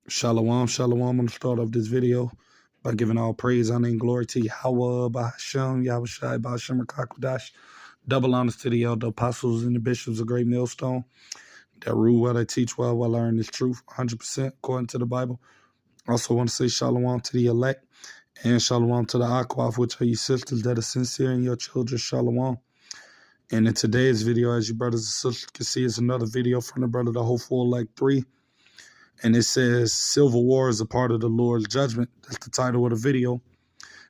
Shalom, shalom. I'm going to start off this video by giving all praise, honor, and glory to Yahweh, Bahashem, Yahushai, Bahashem, Rakakwadash. Double honors to the elder apostles and the bishops of Great Millstone that rule well, they teach well, while learn this truth 100% according to the Bible. I also want to say shalom to the elect and shalom to the Akwaf, which are your sisters that are sincere and your children, shalom. And in today's video, as you brothers and sisters can see, is another video from the brother, the Hopeful Elect 3. And it says, Civil War is a part of the Lord's judgment. That's the title of the video.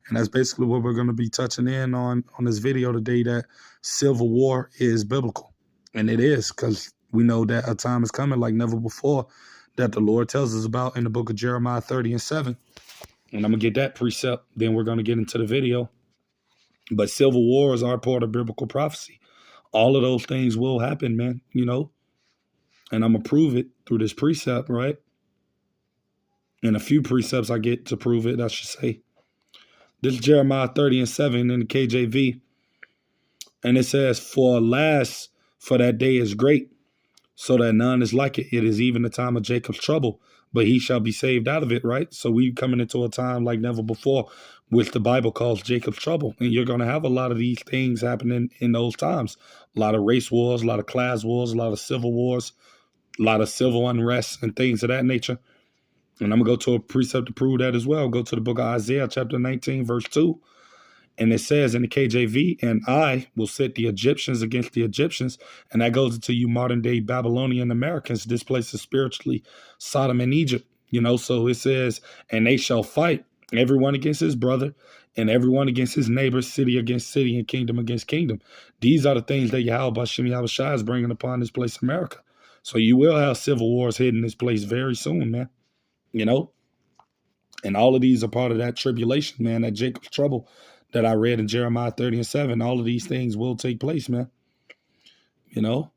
And that's basically what we're going to be touching in on this video today, that civil war is biblical. And it is, because we know that a time is coming like never before that the Lord tells us about in the book of Jeremiah 30:7. And I'm going to get that precept. Then we're going to get into the video. But civil wars are part of biblical prophecy. All of those things will happen, man, you know. And I'm going to prove it through this precept, right? And a few precepts I get to prove it, I should say. This is Jeremiah 30:7 in the KJV. And it says, For alas, for that day is great, so that none is like it. It is even the time of Jacob's trouble, but he shall be saved out of it, right? So we coming into a time like never before, which the Bible calls Jacob's trouble. And you're going to have a lot of these things happening in those times. A lot of race wars, a lot of class wars, a lot of civil wars, a lot of civil unrest and things of that nature. And I'm going to go to a precept to prove that as well. Go to the book of Isaiah, chapter 19, verse 2. And it says in the KJV, and I will set the Egyptians against the Egyptians. And that goes into you modern day Babylonian Americans. This place is spiritually Sodom and Egypt. You know, so it says, and they shall fight, everyone against his brother and everyone against his neighbor, city against city and kingdom against kingdom. These are the things that Yahweh Bashem Yahushai is bringing upon this place, America. So you will have civil wars hitting this place very soon, man. You know, and all of these are part of that tribulation, man, that Jacob's trouble that I read in Jeremiah 30:7. All of these things will take place, man. You know,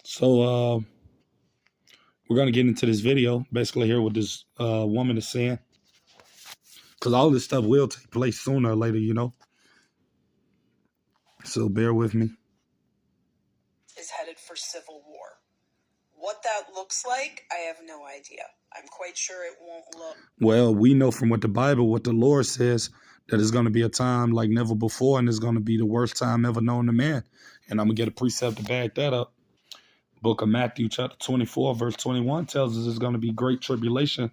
so we're going to get into this video, basically hear what this woman is saying, because all this stuff will take place sooner or later, you know. So bear with me. Is headed for civil war. What that looks like, I have no idea. I'm quite sure it won't look. Well, we know from what the Lord says, that it's going to be a time like never before, and it's going to be the worst time ever known to man. And I'm going to get a precept to back that up. Book of Matthew, chapter 24, verse 21 tells us it's going to be great tribulation,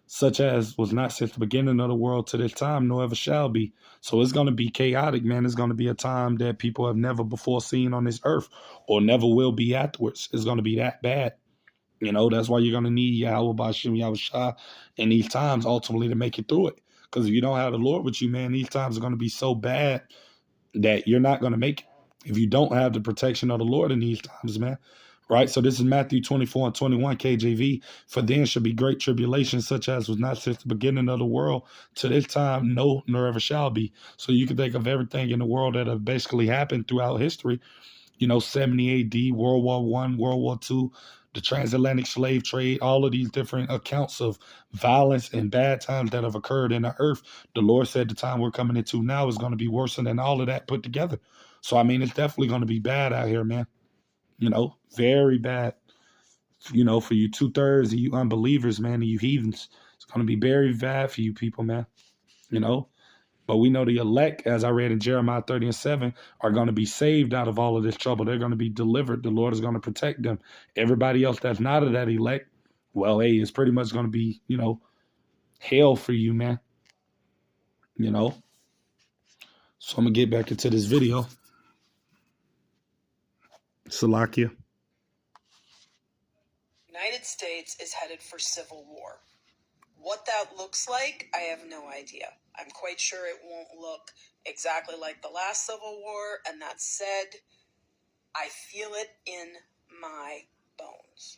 such as was not since the beginning of the world to this time, nor ever shall be. So it's going to be chaotic, man. It's going to be a time that people have never before seen on this earth, or never will be afterwards. It's going to be that bad. You know, that's why you're going to need Yahweh Bashem Yahushai in these times ultimately to make it through it. Because if you don't have the Lord with you, man, these times are going to be so bad that you're not going to make it. If you don't have the protection of the Lord in these times, man. Right? So this is Matthew 24:21 KJV. For then shall be great tribulation, such as was not since the beginning of the world to this time, no, nor ever shall be. So you can think of everything in the world that have basically happened throughout history. You know, 70 AD, World War I, World War II, the transatlantic slave trade, all of these different accounts of violence and bad times that have occurred in the earth. The Lord said the time we're coming into now is going to be worse than all of that put together. So, I mean, it's definitely going to be bad out here, man. You know, very bad. You know, for you 2/3 of you unbelievers, man, and you heathens, it's going to be very bad for you people, man. You know, but we know the elect, as I read in Jeremiah 30:7, are going to be saved out of all of this trouble. They're going to be delivered. The Lord is going to protect them. Everybody else that's not of that elect, well, hey, it's pretty much going to be, you know, hell for you, man. You know. So I'm going to get back into this video. Salakia. United States is headed for civil war. What that looks like, I have no idea. I'm quite sure it won't look exactly like the last civil war, and that said, I feel it in my bones.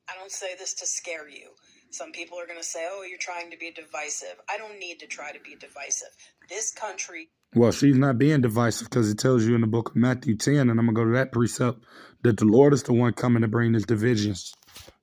I don't say this to scare you. Some people are going to say, oh, you're trying to be divisive. I don't need to try to be divisive. This country... Well, she's not being divisive because it tells you in the book of Matthew 10, and I'm going to go to that precept, that the Lord is the one coming to bring these divisions.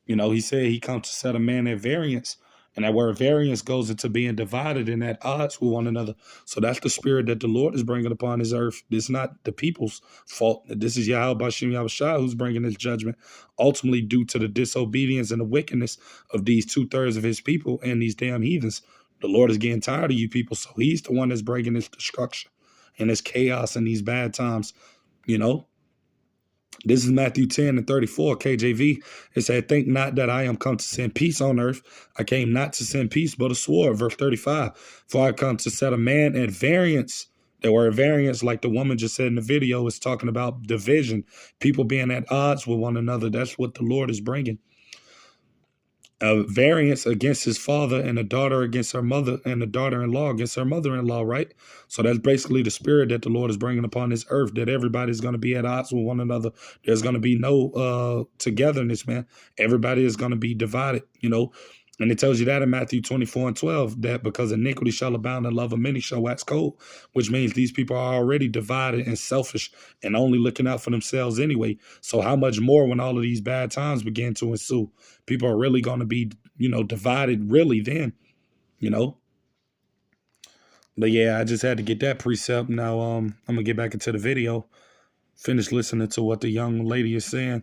You know, he said he comes to set a man at variance. And that word variance goes into being divided and at odds with one another. So that's the spirit that the Lord is bringing upon his earth. It's not the people's fault. This is Yahweh Bashim Yahushua who's bringing his judgment, ultimately due to the disobedience and the wickedness of these 2/3 of his people and these damn heathens. The Lord is getting tired of you people, so he's the one that's bringing this destruction and this chaos and these bad times, you know? This is Matthew 10:34, KJV. It said, think not that I am come to send peace on earth. I came not to send peace, but a sword. Verse 35, for I come to set a man at variance. The word variance, like the woman just said in the video, is talking about division, people being at odds with one another. That's what the Lord is bringing. A variance against his father, and a daughter against her mother, and a daughter-in-law against her mother-in-law, right? So that's basically the spirit that the Lord is bringing upon this earth, that everybody's going to be at odds with one another. There's going to be no togetherness, man. Everybody is going to be divided, you know. And it tells you that in Matthew 24:12, that because iniquity shall abound and love of many shall wax cold, which means these people are already divided and selfish and only looking out for themselves anyway. So how much more when all of these bad times begin to ensue? People are really going to be, you know, divided really then, you know. But yeah, I just had to get that precept. Now I'm going to get back into the video, finish listening to what the young lady is saying.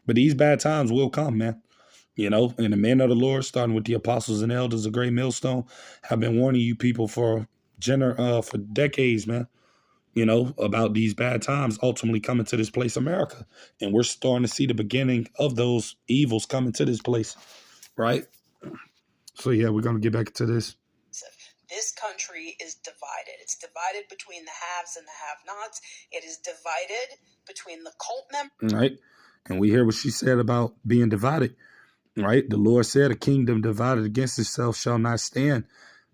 But these bad times will come, man. You know, and the men of the Lord, starting with the apostles and elders of Great Millstone, have been warning you people for decades, man, you know, about these bad times ultimately coming to this place, America. And we're starting to see the beginning of those evils coming to this place, right? So, yeah, we're going to get back to this. This country is divided. It's divided between the haves and the have-nots. It is divided between the cult members. Right. And we hear what she said about being divided. Right. The Lord said a kingdom divided against itself shall not stand,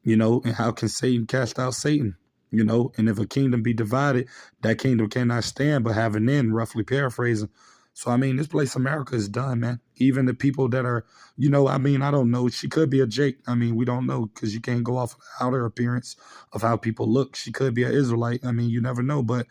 you know, and how can Satan cast out Satan, you know, and if a kingdom be divided, that kingdom cannot stand but have an end, roughly paraphrasing. So, I mean, this place, America, is done, man. Even the people that are, you know, I mean, I don't know. She could be a Jake. I mean, we don't know because you can't go off of the outer appearance of how people look. She could be an Israelite. I mean, you never know. But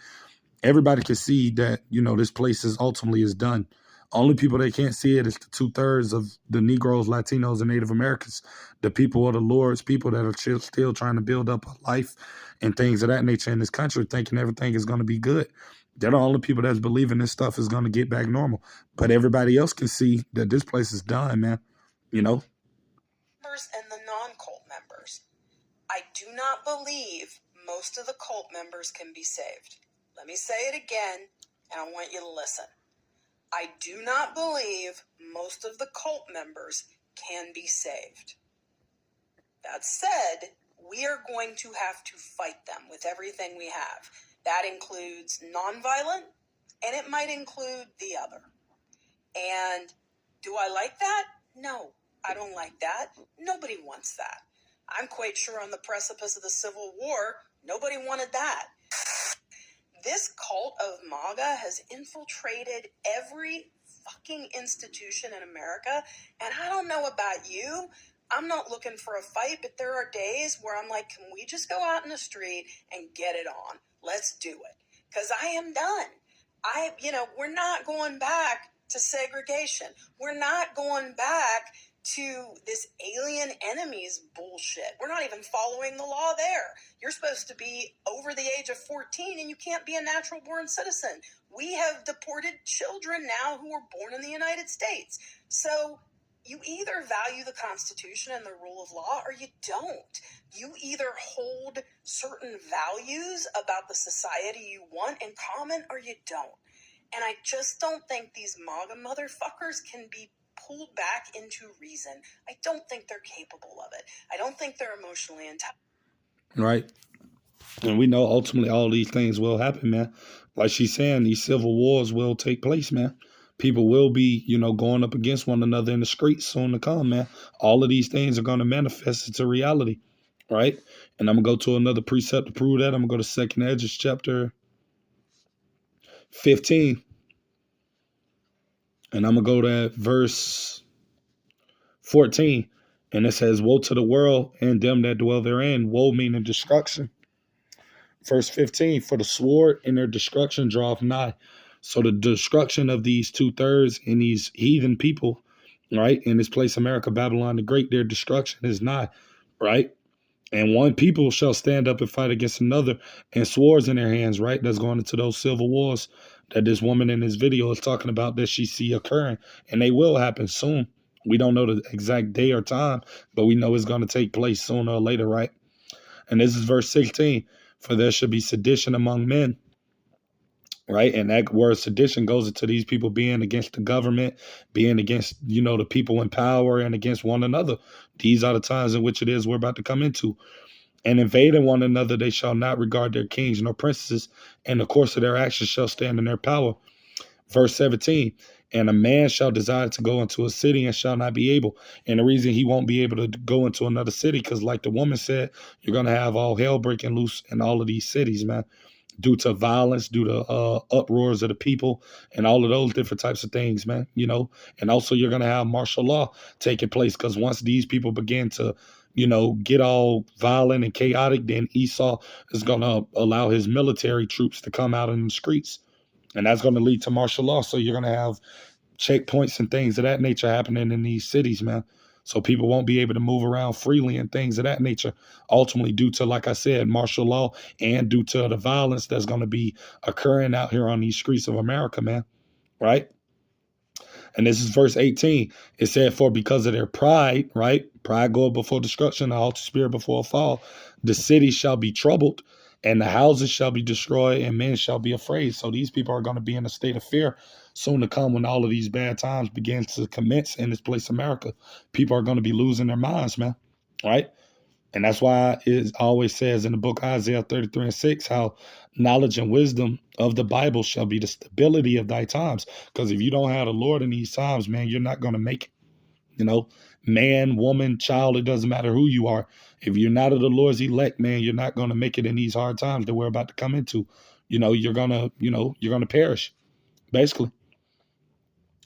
everybody can see that, you know, this place is ultimately is done. Only people that can't see it is the 2/3 of the Negroes, Latinos, and Native Americans, the people of the Lord's people that are still trying to build up a life and things of that nature in this country, thinking everything is going to be good. They're the only people that's believing this stuff is going to get back normal. But everybody else can see that this place is done, man. You know? And the non-cult members. I do not believe most of the cult members can be saved. Let me say it again, and I want you to listen. I do not believe most of the cult members can be saved. That said, we are going to have to fight them with everything we have. That includes nonviolent, and it might include the other. And do I like that? No, I don't like that. Nobody wants that. I'm quite sure on the precipice of the Civil War, nobody wanted that. This cult of MAGA has infiltrated every fucking institution in America, and I don't know about you. I'm not looking for a fight, but there are days where I'm like, can we just go out in the street and get it on? Let's do it. Because I am done. We're not going back to segregation. We're not going back to this alien enemies bullshit. We're not even following the law there. You're supposed to be over the age of 14 and you can't be a natural born citizen. We have deported children now who were born in the United States. So you either value the Constitution and the rule of law or you don't. You either hold certain values about the society you want in common or you don't. And I just don't think these MAGA motherfuckers can be pulled back into reason. I don't think they're capable of it. I don't think they're emotionally intelligent. Right. And we know ultimately all these things will happen, man. Like she's saying, these civil wars will take place, man. People will be, you know, going up against one another in the streets soon to come, man. All of these things are going to manifest into reality, right? And I'm going to go to another precept to prove that. I'm going to go to 2nd Esdras chapter 15. And I'm going to go to verse 14. And it says, woe to the world and them that dwell therein. Woe meaning destruction. Verse 15, for the sword and their destruction draweth nigh. So the destruction of these 2/3 and these heathen people right? In this place, America, Babylon the Great, their destruction is nigh, right? And one people shall stand up and fight against another, and swords in their hands, right? That's going into those civil wars that this woman in this video is talking about that she see occurring, and they will happen soon. We don't know the exact day or time, but we know it's going to take place sooner or later, right? And this is verse 16. For there should be sedition among men, right? And that word sedition goes into these people being against the government, being against, the people in power and against one another. These are the times in which it is we're about to come into. And invading one another, they shall not regard their kings nor princes, and the course of their actions shall stand in their power. Verse 17, and a man shall desire to go into a city and shall not be able. And the reason he won't be able to go into another city, because like the woman said, you're going to have all hell breaking loose in all of these cities, man, due to violence, due to uproars of the people and all of those different types of things, man, and also you're going to have martial law taking place, because once these people begin to get all violent and chaotic, then Esau is going to allow his military troops to come out in the streets. And that's going to lead to martial law. So you're going to have checkpoints and things of that nature happening in these cities, man. So people won't be able to move around freely and things of that nature, ultimately due to, like I said, martial law and due to the violence that's going to be occurring out here on these streets of America, man. Right? And this is verse 18. It said, for because of their pride, right? Pride goeth before destruction, the haughty spirit before a fall. The city shall be troubled, and the houses shall be destroyed, and men shall be afraid. So these people are going to be in a state of fear soon to come when all of these bad times begin to commence in this place, America. People are going to be losing their minds, man. Right? And that's why it always says in the book Isaiah 33:6, how knowledge and wisdom of the Bible shall be the stability of thy times. Because if you don't have the Lord in these times, man, you're not going to make it. Man, woman, child, it doesn't matter who you are. If you're not of the Lord's elect, man, you're not going to make it in these hard times that we're about to come into. You're going to perish, basically.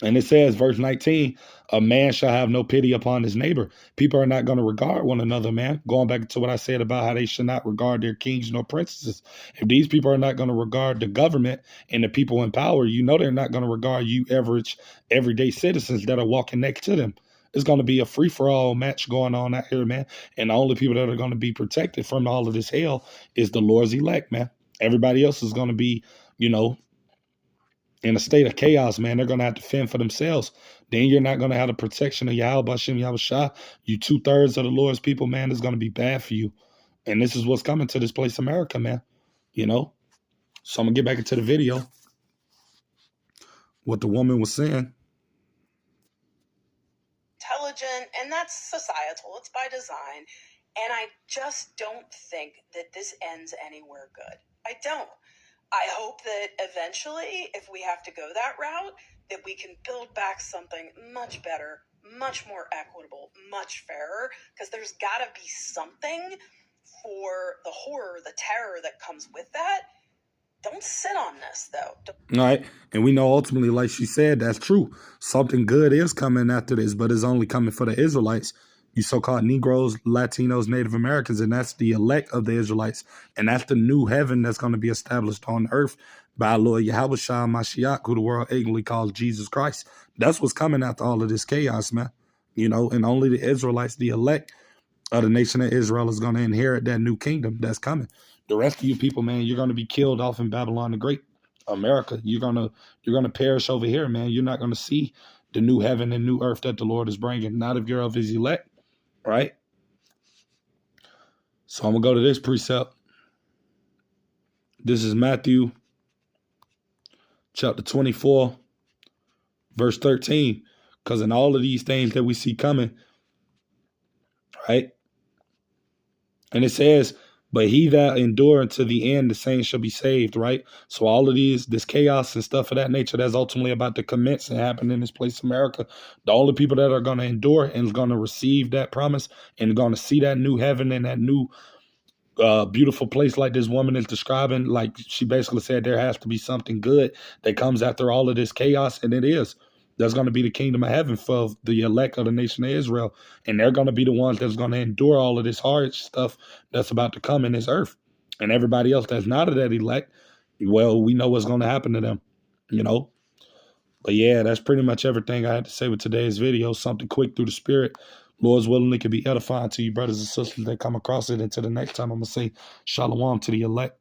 And it says, verse 19, a man shall have no pity upon his neighbor. People are not going to regard one another, man. Going back to what I said about how they should not regard their kings nor princesses. If these people are not going to regard the government and the people in power, they're not going to regard you average, everyday citizens that are walking next to them. It's going to be a free-for-all match going on out here, man. And the only people that are going to be protected from all of this hell is the Lord's elect, man. Everybody else is going to be, in a state of chaos, man. They're going to have to fend for themselves. Then you're not going to have the protection of Yahweh Hashem Yahushua. You 2/3 of the Lord's people, man, is going to be bad for you. And this is what's coming to this place, America, man. So I'm going to get back into the video. What the woman was saying. Intelligent, and that's societal. It's by design. And I just don't think that this ends anywhere good. I don't. I hope that eventually, if we have to go that route, that we can build back something much better, much more equitable, much fairer, because there's got to be something for the horror, the terror that comes with that. Don't sit on this, though. All right. And we know ultimately, like she said, that's true. Something good is coming after this, but it's only coming for the Israelites. You so-called Negroes, Latinos, Native Americans, and that's the elect of the Israelites. And that's the new heaven that's going to be established on earth by Lord Yahushua Mashiach, who the world ignorantly calls Jesus Christ. That's what's coming after all of this chaos, man. And only the Israelites, the elect of the nation of Israel, is going to inherit that new kingdom that's coming. The rest of you people, man, you're going to be killed off in Babylon the Great. America, you're gonna perish over here, man. You're not going to see the new heaven and new earth that the Lord is bringing, not if you're of his elect. Right? So I'm going to go to this precept. This is Matthew chapter 24, verse 13. Because in all of these things that we see coming, right? And it says, but he that endure unto the end, the same shall be saved, right? So all of this chaos and stuff of that nature, that's ultimately about to commence and happen in this place, America. The only people that are going to endure and is going to receive that promise and going to see that new heaven and that new beautiful place like this woman is describing, like she basically said, there has to be something good that comes after all of this chaos, and it is. There's going to be the kingdom of heaven for the elect of the nation of Israel. And they're going to be the ones that's going to endure all of this hard stuff that's about to come in this earth. And everybody else that's not of that elect, well, we know what's going to happen to them, But But yeah, that's pretty much everything I had to say with today's video. Something quick through the spirit. Lord's willing, it can be edifying to you brothers and sisters that come across it. Until the next time, I'm going to say shalom to the elect.